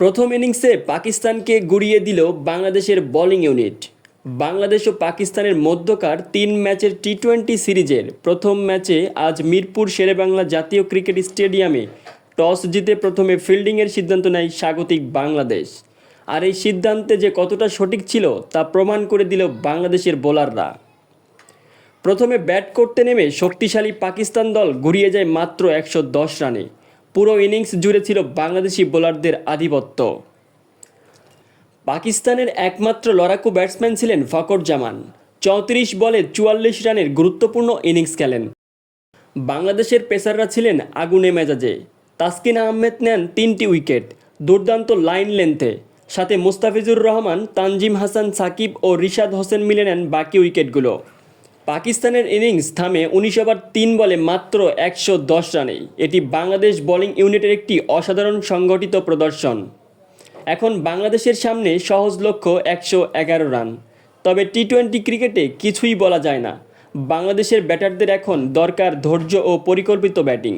প্রথম ইনিংসে পাকিস্তানকে গুড়িয়ে দিল বাংলাদেশের বোলিং ইউনিট। বাংলাদেশ ও পাকিস্তানের মধ্যকার 3 ম্যাচের টি-20 সিরিজের প্রথম ম্যাচে আজ মিরপুর শেরেবাংলা জাতীয় ক্রিকেট স্টেডিয়ামে টস জিতে প্রথমে ফিল্ডিংয়ের সিদ্ধান্ত নেয় স্বাগতিক বাংলাদেশ। আর এই সিদ্ধান্তে যে কতটা সঠিক ছিল তা প্রমাণ করে দিল বাংলাদেশের বোলাররা। প্রথমে ব্যাট করতে নেমে শক্তিশালী পাকিস্তান দল গুড়িয়ে যায় মাত্র 110 রানে। পুরো ইনিংস জুড়ে ছিল বাংলাদেশি বোলারদের আধিপত্য। পাকিস্তানের একমাত্র লড়াকু ব্যাটসম্যান ছিলেন ফখর জামান। 34 বলে 44 রানের গুরুত্বপূর্ণ ইনিংস খেলেন। বাংলাদেশের পেসাররা ছিলেন আগুনে মেজাজে। তাসকিন আহমেদ নেন 3টি উইকেট দুর্দান্ত লাইন লেন্থে, সাথে মুস্তাফিজুর রহমান, তানজিম হাসান সাকিব ও রিশাদ হোসেন মিলে নেন বাকি উইকেটগুলো। পাকিস্তানের ইনিংস থামে 19 ওভার 3 বলে মাত্র 110 রানেই। এটি বাংলাদেশ বোলিং ইউনিটের একটি অসাধারণ সংগঠিত প্রদর্শন। এখন বাংলাদেশের সামনে সহজ লক্ষ্য 111 রান। তবে টি-20 ক্রিকেটে কিছুই বলা যায় না। বাংলাদেশের ব্যাটারদের এখন দরকার ধৈর্য ও পরিকল্পিত ব্যাটিং।